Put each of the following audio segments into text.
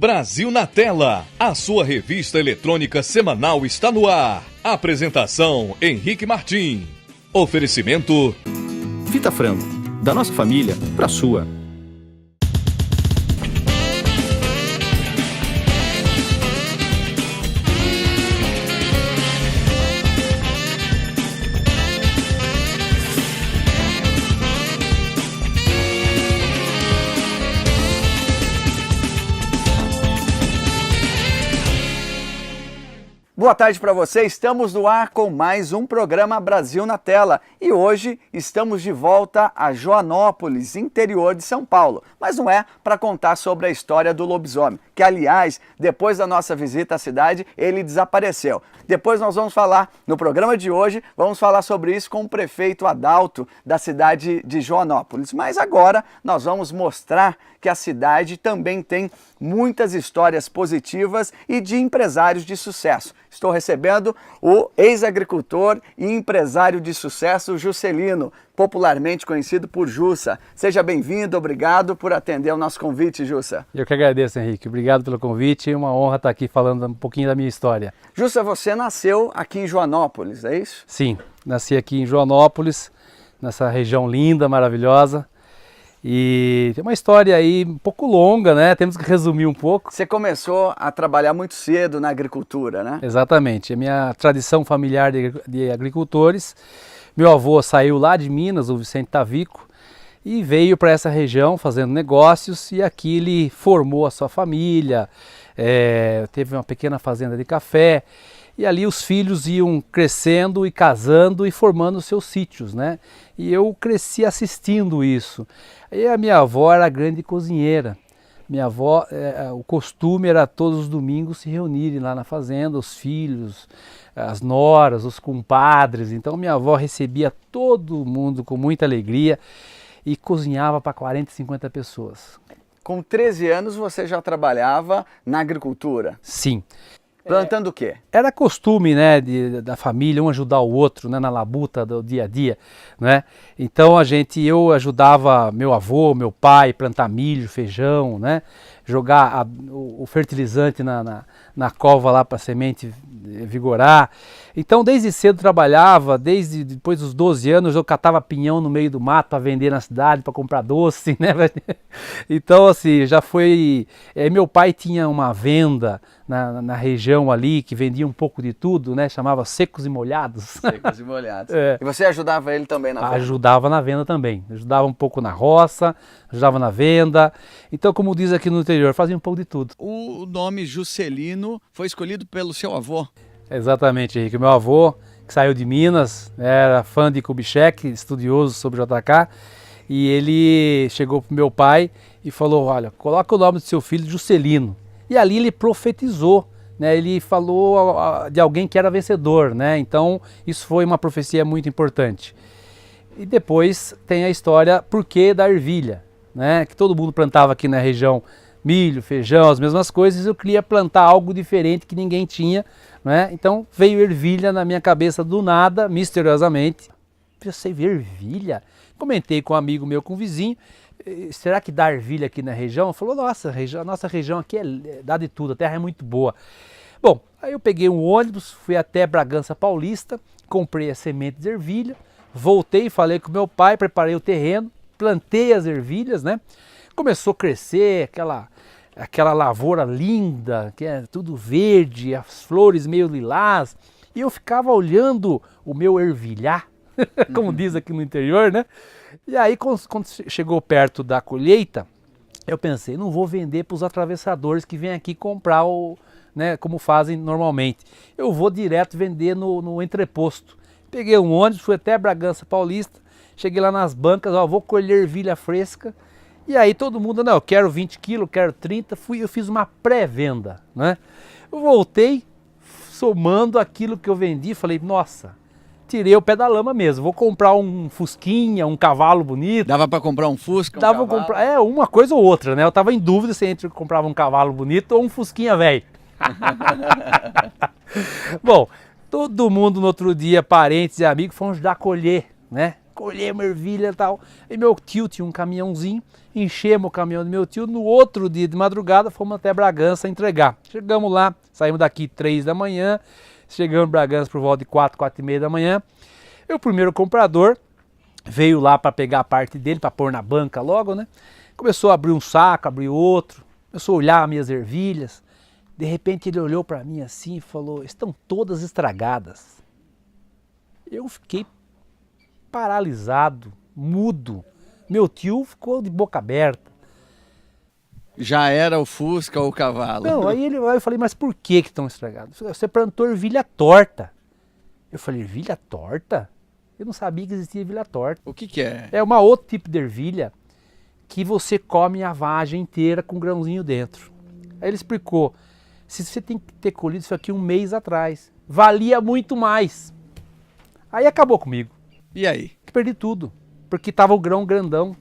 Brasil na Tela, a sua revista eletrônica semanal está no ar. Apresentação Henrique Martim. Oferecimento Fita Frango, da nossa família para a sua. Boa tarde para você, estamos no ar com mais um programa Brasil na Tela e hoje estamos de volta a Joanópolis, interior de São Paulo, mas não é para contar sobre a história do lobisomem, que aliás, depois da nossa visita à cidade, ele desapareceu. Depois nós vamos falar, no programa de hoje, vamos falar sobre isso com o prefeito Adalto da cidade de Joanópolis, mas agora nós vamos mostrar que a cidade também tem muitas histórias positivas e de empresários de sucesso. Estou recebendo o ex-agricultor e empresário de sucesso Juscelino, popularmente conhecido por Jussa. Seja bem-vindo, obrigado por atender ao nosso convite, Jussa. Eu que agradeço, Henrique. Obrigado pelo convite. É uma honra estar aqui falando um pouquinho da minha história. Jussa, você nasceu aqui em Joanópolis, é isso? Sim, nasci aqui em Joanópolis, nessa região linda, maravilhosa. E tem uma história aí um pouco longa, né? Temos que resumir um pouco. Você começou a trabalhar muito cedo na agricultura, né? Exatamente. A minha tradição familiar de agricultores. Meu avô saiu lá de Minas, o Vicente Tavico, e veio para essa região fazendo negócios. E aqui ele formou a sua família, teve uma pequena fazenda de café. E ali os filhos iam crescendo e casando e formando seus sítios, né? E eu cresci assistindo isso. E a minha avó era grande cozinheira. Minha avó, o costume era todos os domingos se reunirem lá na fazenda, os filhos, as noras, os compadres. Então minha avó recebia todo mundo com muita alegria e cozinhava para 40, 50 pessoas. Com 13 anos você já trabalhava na agricultura? Sim. Plantando o quê? Era costume, né, da família, um ajudar o outro, né, na labuta do dia a dia, né? Então eu ajudava meu avô, meu pai, plantar milho, feijão, né? Jogar o fertilizante na cova lá para a semente vigorar. Então desde cedo trabalhava, desde depois dos 12 anos eu catava pinhão no meio do mato para vender na cidade, para comprar doce, né? Então assim, já foi... meu pai tinha uma venda na região ali que vendia um pouco de tudo, né? Chamava Secos e Molhados. Secos e Molhados. E você ajudava ele também na venda? Ajudava na venda também. Ajudava um pouco na roça, ajudava na venda. Então, como diz aqui no interior, fazia um pouco de tudo. O nome Juscelino foi escolhido pelo seu avô? Exatamente, Henrique. Meu avô, que saiu de Minas, era fã de Kubitschek, estudioso sobre JK, e ele chegou para o meu pai e falou, olha, coloca o nome do seu filho Juscelino. E ali ele profetizou, né? Ele falou de alguém que era vencedor, né? Então isso foi uma profecia muito importante. E depois tem a história por que da ervilha, né? Que todo mundo plantava aqui na região milho, feijão, as mesmas coisas. Eu queria plantar algo diferente que ninguém tinha, né? Então veio ervilha na minha cabeça do nada, misteriosamente. Eu sei ver ervilha? Comentei com um amigo meu, com um vizinho. Será que dá ervilha aqui na região? Ele falou, nossa, a nossa região aqui dá de tudo, a terra é muito boa. Bom, aí eu peguei um ônibus, fui até Bragança Paulista, comprei as sementes de ervilha, voltei, falei com meu pai, preparei o terreno, plantei as ervilhas, né? Começou a crescer aquela lavoura linda, que é tudo verde, as flores meio lilás, e eu ficava olhando o meu ervilhar, como diz aqui no interior, né? E aí, quando chegou perto da colheita, eu pensei, não vou vender para os atravessadores que vêm aqui comprar, né, como fazem normalmente. Eu vou direto vender no entreposto. Peguei um ônibus, fui até Bragança Paulista, cheguei lá nas bancas, vou colher ervilha fresca. E aí todo mundo, não, eu quero 20 quilos, quero 30, eu fiz uma pré-venda, né? Eu voltei, somando aquilo que eu vendi, falei, nossa... Tirei o pé da lama mesmo, vou comprar um fusquinha, um cavalo bonito. Dava para comprar um fusca, Dava para comprar, uma coisa ou outra, né? Eu tava em dúvida se entre comprava um cavalo bonito ou um fusquinha velho. Bom, todo mundo no outro dia, parentes e amigos, foram ajudar a colher, né? Colher uma ervilha e tal. E meu tio tinha um caminhãozinho, enchemos o caminhão do meu tio, no outro dia de madrugada fomos até Bragança entregar. Chegamos lá, saímos daqui 3 da manhã, chegamos em Bragança por volta de 4, 4h30 da manhã. E o primeiro comprador veio lá para pegar a parte dele, para pôr na banca logo, né? Começou a abrir um saco, abrir outro, começou a olhar as minhas ervilhas. De repente ele olhou para mim assim e falou, estão todas estragadas. Eu fiquei paralisado, mudo. Meu tio ficou de boca aberta. Já era o Fusca ou o cavalo? Não, aí eu falei, mas por que estão estragadas? Você plantou ervilha torta. Eu falei, ervilha torta? Eu não sabia que existia ervilha torta. O que é? É uma outro tipo de ervilha que você come a vagem inteira com grãozinho dentro. Aí ele explicou, se você tem que ter colhido isso aqui 1 mês atrás, valia muito mais. Aí acabou comigo. E aí? Perdi tudo, porque tava o grão grandão.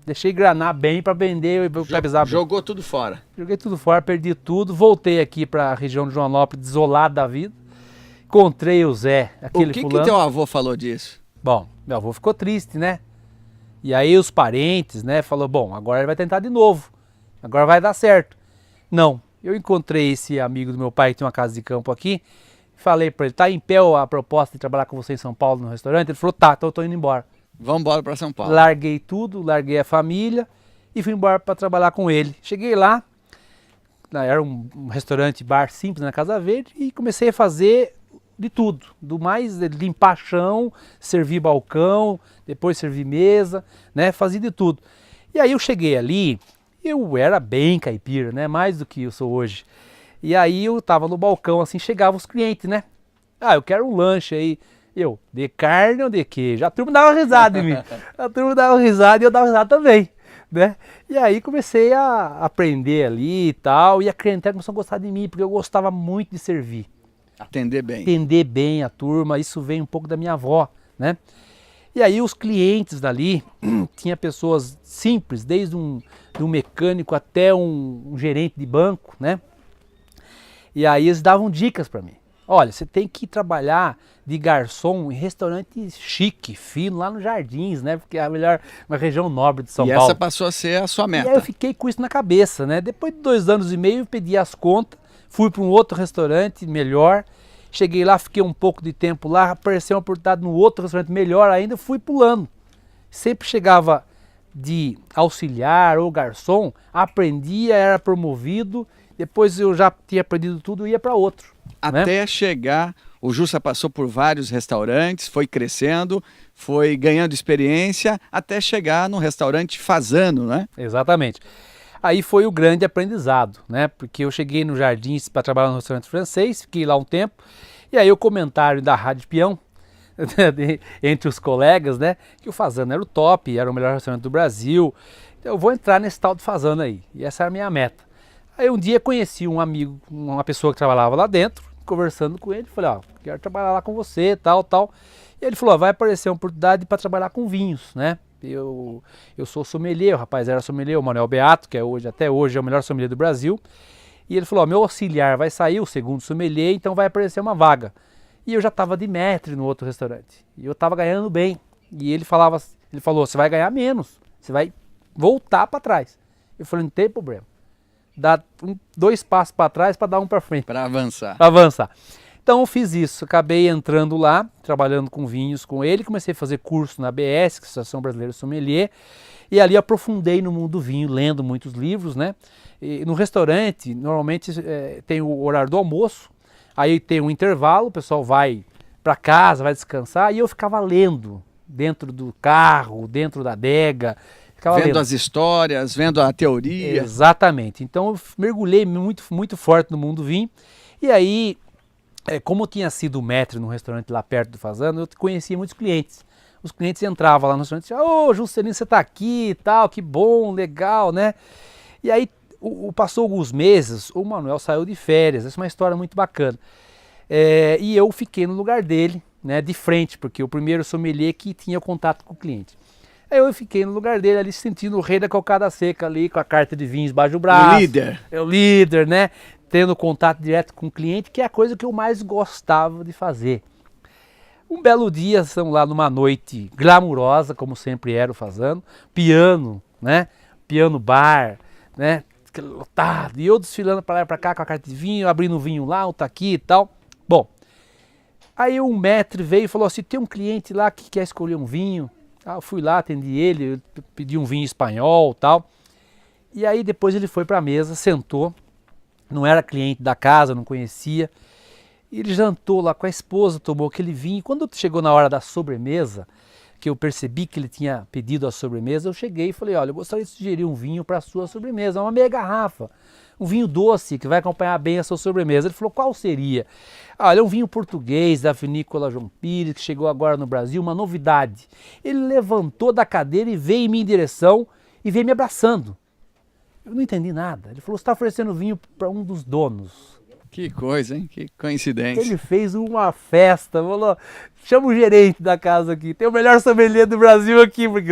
Deixei granar bem para vender e pesar. Jogou tudo fora. Joguei tudo fora, perdi tudo, voltei aqui para a região de Joanópolis, desolado da vida. Encontrei o Zé, aquele fulano. O que teu avô falou disso? Bom, meu avô ficou triste, né? E aí os parentes, né, falou, bom, agora ele vai tentar de novo. Agora vai dar certo. Não, eu encontrei esse amigo do meu pai que tem uma casa de campo aqui. Falei para ele, tá em pé a proposta de trabalhar com você em São Paulo no restaurante? Ele falou, tá, então eu tô indo embora. Vamos embora para São Paulo. Larguei tudo, larguei a família e fui embora para trabalhar com ele. Cheguei lá, era um restaurante, bar simples na Casa Verde e comecei a fazer de tudo. Do mais, limpar chão, servir balcão, depois servir mesa, né? Fazia de tudo. E aí eu cheguei ali, eu era bem caipira, né? Mais do que eu sou hoje. E aí eu tava no balcão, assim, chegavam os clientes, né? Ah, eu quero um lanche aí. Eu, de carne ou de queijo? A turma dava risada em mim. A turma dava risada e eu dava risada também, né? E aí comecei a aprender ali e tal. E a clientela começou a gostar de mim, porque eu gostava muito de servir. Atender bem. Atender bem a turma, isso veio um pouco da minha avó, né? E aí os clientes dali, tinha pessoas simples, desde um mecânico até um gerente de banco, né? E aí eles davam dicas para mim. Olha, você tem que trabalhar de garçom em restaurante chique, fino, lá nos Jardins, né? Porque é a melhor, uma região nobre de São Paulo. E essa passou a ser a sua meta. E aí eu fiquei com isso na cabeça, né? Depois de 2 anos e meio, eu pedi as contas, fui para um outro restaurante melhor, cheguei lá, fiquei um pouco de tempo lá, apareceu uma oportunidade no outro restaurante melhor ainda, fui pulando. Sempre chegava de auxiliar ou garçom, aprendia, era promovido, depois eu já tinha aprendido tudo e ia para outro. Até chegar, o Jussa passou por vários restaurantes, foi crescendo, foi ganhando experiência, até chegar no restaurante Fazano, né? Exatamente. Aí foi o grande aprendizado, né? Porque eu cheguei no Jardins para trabalhar no restaurante francês, fiquei lá um tempo, e aí o comentário da Rádio Peão, entre os colegas, né? Que o Fazano era o top, era o melhor restaurante do Brasil. Eu vou entrar nesse tal de Fazano aí, e essa era a minha meta. Aí um dia conheci um amigo, uma pessoa que trabalhava lá dentro, conversando com ele, falei, ó, quero trabalhar lá com você, tal. E ele falou, ó, vai aparecer uma oportunidade para trabalhar com vinhos, né? Eu sou sommelier, o rapaz era sommelier, o Manuel Beato, que é até hoje é o melhor sommelier do Brasil. E ele falou, ó, meu auxiliar vai sair, o segundo sommelier, então vai aparecer uma vaga. E eu já estava de maître no outro restaurante, e eu estava ganhando bem. E ele falou, você vai ganhar menos, você vai voltar para trás. Eu falei, não tem problema. Dá 2 passos para trás para dar um para frente. Para avançar. Para avançar. Então eu fiz isso, acabei entrando lá, trabalhando com vinhos com ele, comecei a fazer curso na ABS, que é a Associação Brasileira de Sommelier, e ali aprofundei no mundo do vinho, lendo muitos livros, né? E no restaurante, normalmente tem o horário do almoço, aí tem um intervalo, o pessoal vai para casa, vai descansar, e eu ficava lendo dentro do carro, dentro da adega, vendo as histórias, vendo a teoria. Exatamente. Então eu mergulhei muito, muito forte no mundo do vinho. E aí, como eu tinha sido maître num restaurante lá perto do Fazano, eu conhecia muitos clientes. Os clientes entravam lá no restaurante e diziam, ô Juscelino, você está aqui e tal, que bom, legal, né? E aí, passou alguns meses, o Manuel saiu de férias, essa é uma história muito bacana. E eu fiquei no lugar dele, né, de frente, porque o primeiro sommelier que tinha contato com o cliente. Aí eu fiquei no lugar dele ali, sentindo o rei da cocada seca ali, com a carta de vinhos embaixo do braço. O líder. É o líder, né? Tendo contato direto com o cliente, que é a coisa que eu mais gostava de fazer. Um belo dia, estamos lá numa noite glamurosa, como sempre era o Fazano, piano, né? piano bar, né? Lotado, e eu desfilando para lá e para cá com a carta de vinho, abrindo um vinho lá, outro aqui e tal. Bom, aí um maître veio e falou assim, tem um cliente lá que quer escolher um vinho. Eu fui lá, atendi ele, eu pedi um vinho espanhol e tal. E aí depois ele foi para a mesa, sentou, não era cliente da casa, não conhecia. Ele jantou lá com a esposa, tomou aquele vinho. Quando chegou na hora da sobremesa, que eu percebi que ele tinha pedido a sobremesa, eu cheguei e falei, olha, eu gostaria de sugerir um vinho para a sua sobremesa, uma meia garrafa, um vinho doce que vai acompanhar bem a sua sobremesa. Ele falou, qual seria? Olha, é um vinho português da vinícola João Pires, que chegou agora no Brasil, uma novidade. Ele levantou da cadeira e veio em minha direção e veio me abraçando. Eu não entendi nada. Ele falou, você está oferecendo vinho para um dos donos. Que coisa, hein? Que coincidência. Ele fez uma festa, falou, chama o gerente da casa aqui, tem o melhor sommelier do Brasil aqui, porque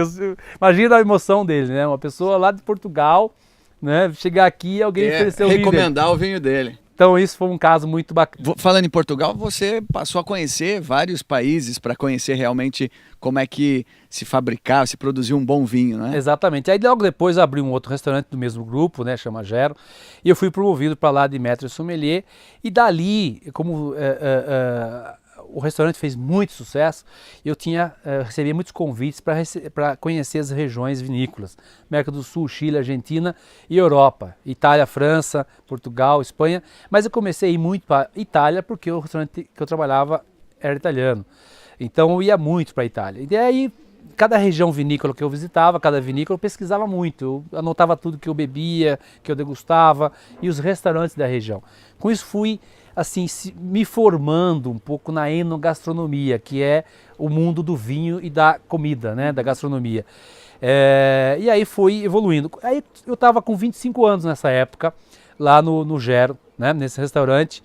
imagina a emoção dele, né? Uma pessoa lá de Portugal, né? Chegar aqui e alguém oferecer o vinho dele. Recomendar o vinho dele. Então isso foi um caso muito bacana. Falando em Portugal, você passou a conhecer vários países para conhecer realmente como é que se fabricar, se produzir um bom vinho, né? Exatamente. Aí logo depois abri um outro restaurante do mesmo grupo, né, chama Gero, e eu fui promovido para lá de maître sommelier, e dali, como o restaurante fez muito sucesso, eu recebia muitos convites para conhecer as regiões vinícolas, América do Sul, Chile, Argentina e Europa, Itália, França, Portugal, Espanha, mas eu comecei a ir muito para Itália porque o restaurante que eu trabalhava era italiano, então eu ia muito para a Itália, e aí cada região vinícola que eu visitava, cada vinícola eu pesquisava muito, eu anotava tudo que eu bebia, que eu degustava e os restaurantes da região. Com isso fui assim, me formando um pouco na enogastronomia, que é o mundo do vinho e da comida, né, da gastronomia. E aí fui evoluindo. Aí eu estava com 25 anos nessa época, lá no Gero, né, nesse restaurante,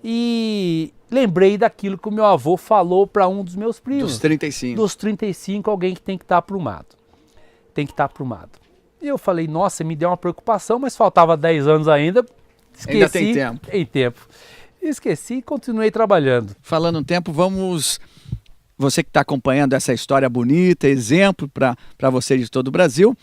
e lembrei daquilo que o meu avô falou para um dos meus primos. Dos 35. Dos 35, alguém que tem que estar aprumado. Tem que estar aprumado. E eu falei, nossa, me deu uma preocupação, mas faltava 10 anos ainda. Esqueci. Ainda tem tempo. Tem tempo. Esqueci e continuei trabalhando. Falando em tempo, você que está acompanhando essa história bonita, exemplo para você de todo o Brasil,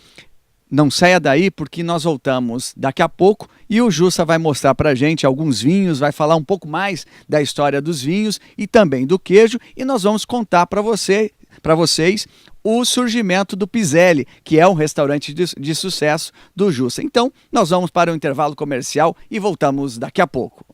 não saia daí porque nós voltamos daqui a pouco e o Jussa vai mostrar para a gente alguns vinhos, vai falar um pouco mais da história dos vinhos e também do queijo, e nós vamos contar para vocês o surgimento do Piselli, que é um restaurante de sucesso do Jussa. Então, nós vamos para o intervalo comercial e voltamos daqui a pouco.